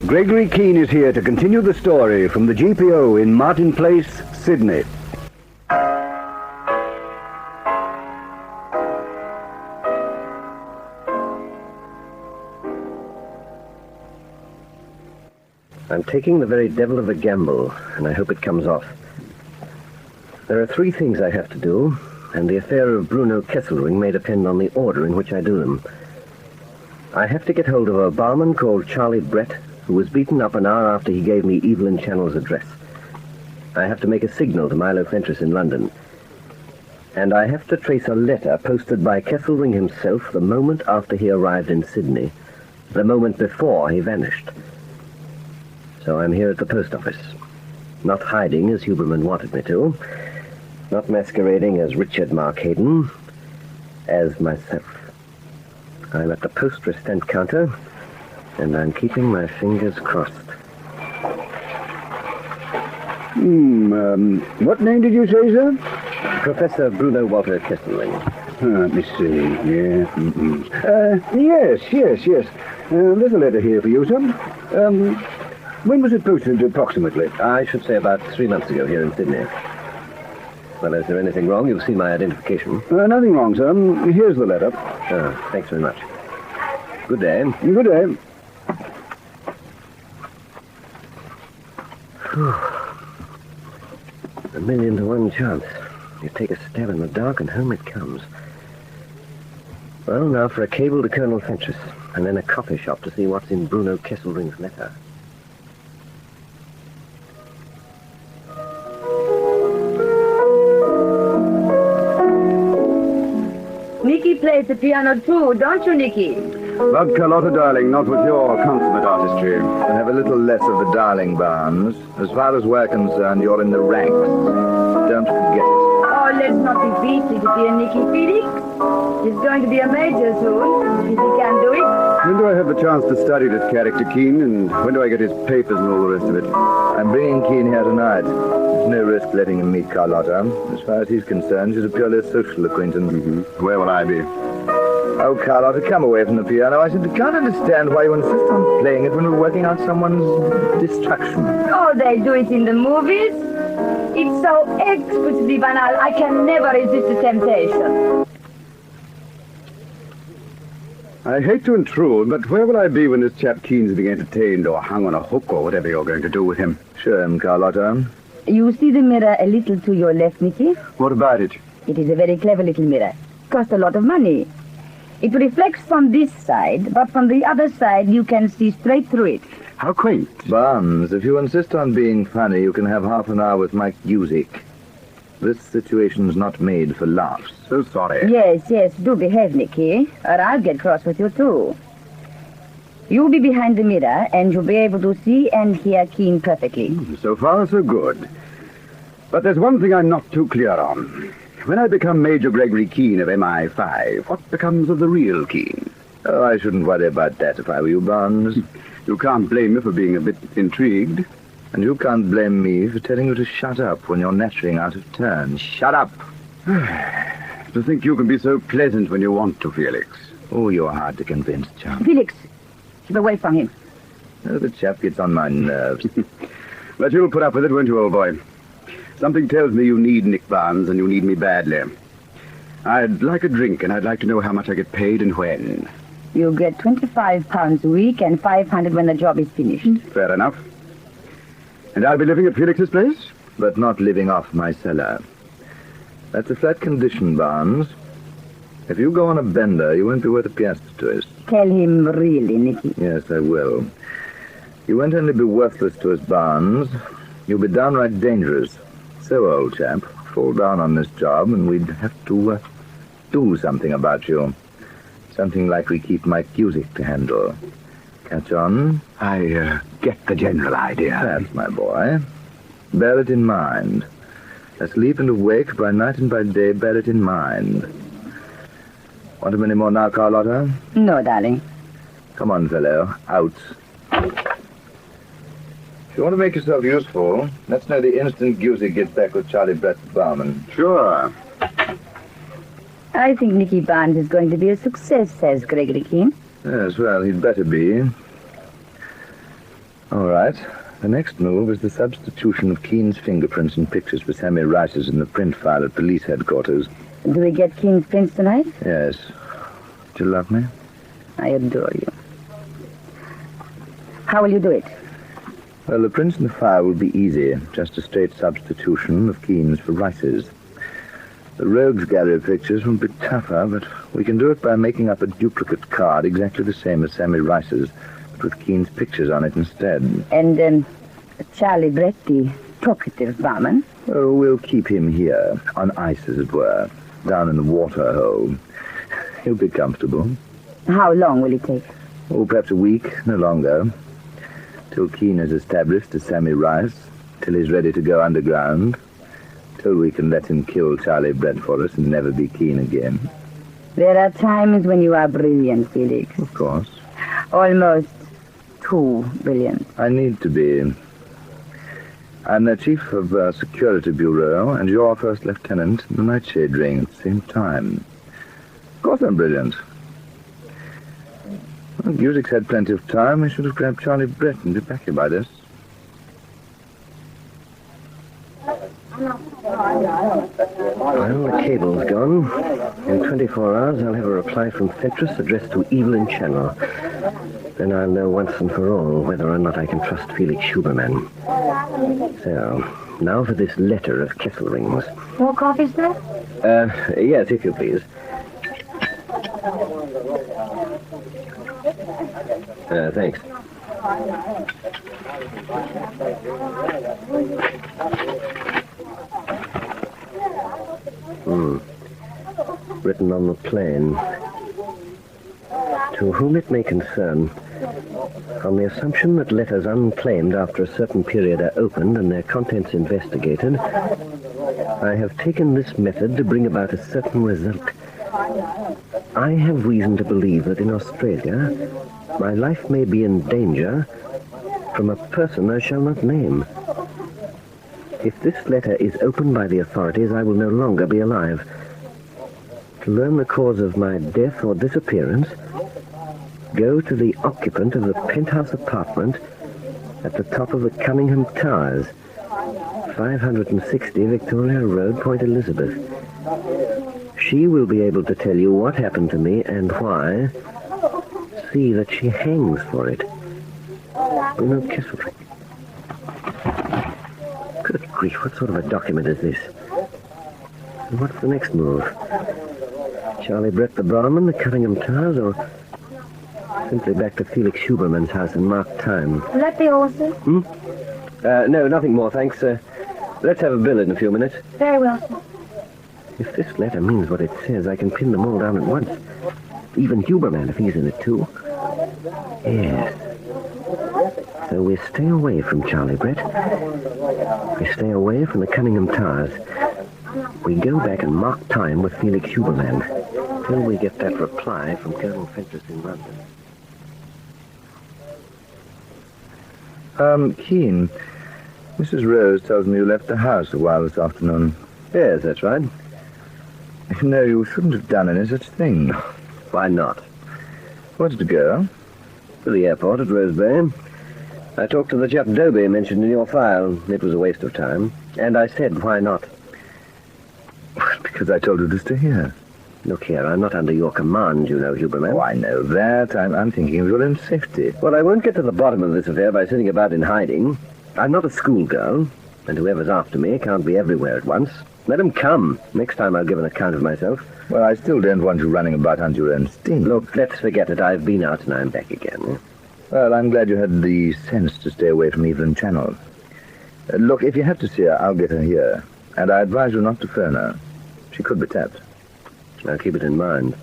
Gregory Keene is here to continue the story from the GPO in Martin Place, Sydney. I'm taking the very devil of a gamble, and I hope it comes off. There are 3 things I have to do, and the affair of Bruno Kesselring may depend on the order in which I do them. I have to get hold of a barman called Charlie Brett, who was beaten up an hour after he gave me Evelyn Channel's address. I have to make a signal to Milo Fentress in London. And I have to trace a letter posted by Kesselring himself the moment after he arrived in Sydney, the moment before he vanished. So I'm here at the post office, not hiding as Huberman wanted me to, not masquerading as Richard Mark Hayden, as myself. I'm at the post-restent counter, and I'm keeping my fingers crossed. What name did you say, sir? Professor Bruno Walter Kesselring. Let me see. Yes. There's a letter here for you, sir. When was it posted, approximately? I should say about 3 months ago here in Sydney. Well, is there anything wrong? You've seen my identification. Nothing wrong, sir. Here's the letter. Thanks very much. Good day. Good day. Whew. 1,000,000 to 1 chance. You take a stab in the dark and home it comes. Well, now for a cable to Colonel Fentress, and then a coffee shop to see what's in Bruno Kesselring's letter. Nicky plays the piano too, don't you, Nicky? But Carlotta, darling, not with your consummate artistry. And have a little less of the darling, Barnes. As far as we're concerned, you're in the ranks. Don't forget it. Oh, let's not be beastly, dear Nicky. Felix, he's going to be a major soon, if he can do it. When do I have the chance to study this character, Keene, and when do I get his papers and all the rest of it? I'm bringing Keene here tonight. There's no risk letting him meet Carlotta. As far as he's concerned, she's a purely social acquaintance. Where will I be? Oh, Carlotta, come away from the piano. I simply can't understand why you insist on playing it when we're working out someone's destruction. Oh, they do it in the movies. It's so exquisitely banal, I can never resist the temptation. I hate to intrude, but where will I be when this chap Keene's being entertained or hung on a hook or whatever you're going to do with him? Show him, Carlotta. You see the mirror a little to your left, Nicky? What about it? It is a very clever little mirror. Costs a lot of money. It reflects from this side, but from the other side you can see straight through it. How quaint. Barnes, if you insist on being funny, you can have half an hour with Mike Busick. This situation's not made for laughs. So sorry. Yes, do behave, Nicky, or I'll get cross with you too. You'll be behind the mirror, and you'll be able to see and hear Keene perfectly. So far, so good. But there's one thing I'm not too clear on. When I become Major Gregory Keene of MI5, what becomes of the real Keene? Oh, I shouldn't worry about that if I were you, Barnes. You can't blame me for being a bit intrigued. And you can't blame me for telling you to shut up when you're nattering out of turn. Shut up! To think you can be so pleasant when you want to, Felix. Oh, you're hard to convince, chum. Felix, keep away from him. Oh, the chap gets on my nerves. But you'll put up with it, won't you, old boy? Something tells me you need Nick Barnes, and you need me badly. I'd like a drink, and I'd like to know how much I get paid and when. You get £25 a week and $500 when the job is finished. Fair enough. And I'll be living at Felix's place? But not living off my cellar. That's a flat condition, Barnes. If you go on a bender, you won't be worth a piastre to us. Tell him really, Nicky. Yes, I will. You won't only be worthless to us, Barnes. You'll be downright dangerous. So, old chap, fall down on this job and we'd have to do something about you. Something like we keep Mike Busick to handle. Catch on? I get the general idea. Perhaps, my boy. Bear it in mind. Asleep and awake, by night and by day, bear it in mind. Want him any more now, Carlotta? No, darling. Come on, fellow. Out. If you want to make yourself useful, let's know the instant Busick gets back with Charlie Brett the barman. Sure. I think Nicky Barnes is going to be a success, says Gregory Keene. Yes, well, he'd better be. right. The next move is the substitution of Keene's fingerprints and pictures for Sammy Rice's in the print file at police headquarters. Do we get Keene's prints tonight? Yes. Do you love me? I adore you. How will you do it? Well, the prints in the file will be easy. Just a straight substitution of Keene's for Rice's. The rogues gallery pictures will be tougher, but we can do it by making up a duplicate card exactly the same as Sammy Rice's, but with Keene's pictures on it instead. And, Charlie Brett, the talkative barman? Oh, we'll keep him here, on ice, as it were, down in the water hole. He'll be comfortable. How long will it take? Oh, perhaps a week, no longer. Till Keene is established as Sammy Rice, till he's ready to go underground, till we can let him kill Charlie Brett for us and never be Keene again. There are times when you are brilliant, Felix. Of course. Almost too brilliant. I need to be. I'm the chief of Security Bureau, and you're first lieutenant in the NightShade ring at the same time. Of course I'm brilliant. Well, Music's had plenty of time. We should have grabbed Charlie Brett and be back here by this. Well, the cable's gone. In 24 hours, I'll have a reply from Fettress addressed to Evelyn Channel. Then I'll know once and for all whether or not I can trust Felix Huberman. So, now for this letter of Kesselring's. More coffee, sir? Yes, if you please. Thanks. Written on the plane. To whom it may concern, on the assumption that letters unclaimed after a certain period are opened and their contents investigated, I have taken this method to bring about a certain result. I have reason to believe that in Australia, my life may be in danger from a person I shall not name. If this letter is opened by the authorities, I will no longer be alive. To learn the cause of my death or disappearance, go to the occupant of the penthouse apartment at the top of the Cunningham Towers, 560 Victoria Road, Point Elizabeth. She will be able to tell you what happened to me and why. See that she hangs for it. Bruno Kesselring. Good grief, what sort of a document is this? And what's the next move? Charlie Brett the barman, the Cunningham Towers, or simply back to Felix Huberman's house and mark time? Will that be all, sir? No, nothing more, thanks. Let's have a bill in a few minutes. Very well, sir. If this letter means what it says, I can pin them all down at once. Even Huberman, if he's in it too. Yes. So we stay away from Charlie Brett. We stay away from the Cunningham Towers. We go back and mark time with Felix Huberman till we get that reply from Colonel Fentress in London. Keene, Mrs. Rose tells me you left the house a while this afternoon. Yes, that's right. No, you shouldn't have done any such thing. Why not? Where did you go? To the airport at Rose Bay. I talked to the chap Dobie mentioned in your file. It was a waste of time. And I said, why not? Because I told you to stay here. Look here, I'm not under your command, you know, Huberman. Oh, I know that. I'm thinking of your own safety. Well, I won't get to the bottom of this affair by sitting about in hiding. I'm not a schoolgirl, and whoever's after me can't be everywhere at once. Let him come. Next time I'll give an account of myself. Well, I still don't want you running about under your own steam. Look, let's forget it. I've been out and I'm back again. Well, I'm glad you had the sense to stay away from Evelyn Channel. Look, if you have to see her, I'll get her here. And I advise you not to phone her. She could be tapped. I'll keep it in mind.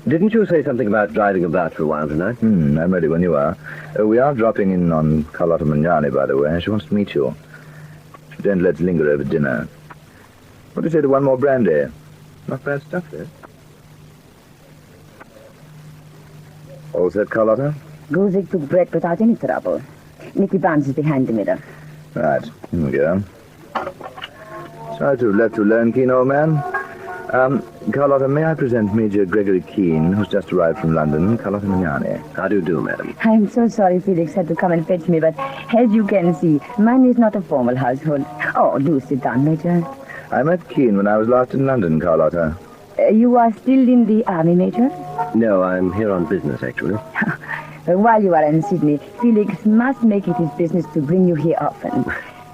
Didn't you say something about driving about for a while tonight? I'm ready when you are. We are dropping in on Carlotta Magnani, by the way. She wants to meet you. Then let's linger over dinner. What do you say to one more brandy? Not bad stuff, this. All set, Carlotta? Guzik took Brett without any trouble. Nicky Barnes is behind the mirror. Right, here we go. Sorry to have left you alone, Keene, old man. Carlotta, may I present Major Gregory Keene, who's just arrived from London. Carlotta Mignani. How do you do, madam? I'm so sorry Felix had to come and fetch me, but as you can see, mine is not a formal household. Oh, do sit down, Major. I met Keene when I was last in London, Carlotta. You are still in the army, Major? No, I'm here on business, actually. While you are in Sydney, Felix must make it his business to bring you here often.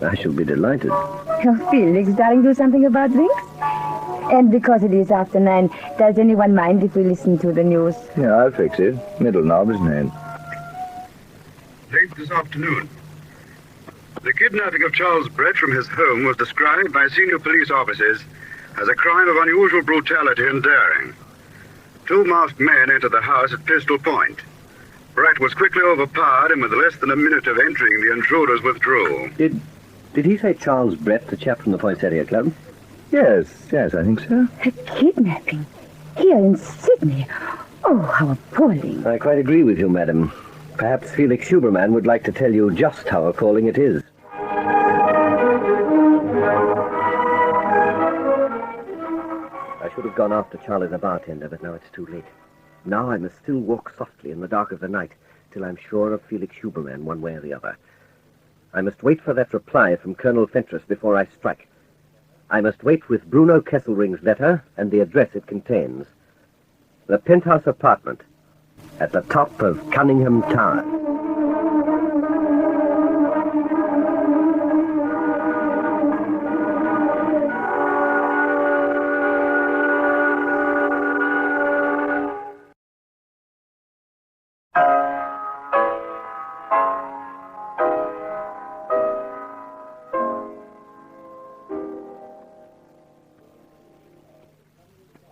I shall be delighted. Oh, Felix, darling, do something about drinks? And because it is after 9, does anyone mind if we listen to the news? Yeah, I'll fix it. Middle knob, isn't it? Late this afternoon, the kidnapping of Charles Brett from his home was described by senior police officers as a crime of unusual brutality and daring. 2 masked men entered the house at pistol point. Brett was quickly overpowered, and with less than a minute of entering, the intruders withdrew. Did he say Charles Brett, the chap from the Poinsettia Club? Yes, I think so. A kidnapping? Here in Sydney? Oh, how appalling. I quite agree with you, madam. Perhaps Felix Huberman would like to tell you just how appalling it is. I should have gone after Charlie the bartender, but now it's too late. Now I must still walk softly in the dark of the night till I'm sure of Felix Huberman one way or the other. I must wait for that reply from Colonel Fentress before I strike. I must wait with Bruno Kesselring's letter and the address it contains. The penthouse apartment at the top of Cunningham Tower.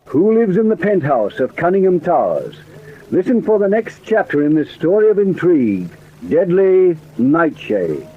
Who lives in the penthouse of Cunningham Towers? Listen for the next chapter in this story of intrigue, Deadly Nightshade.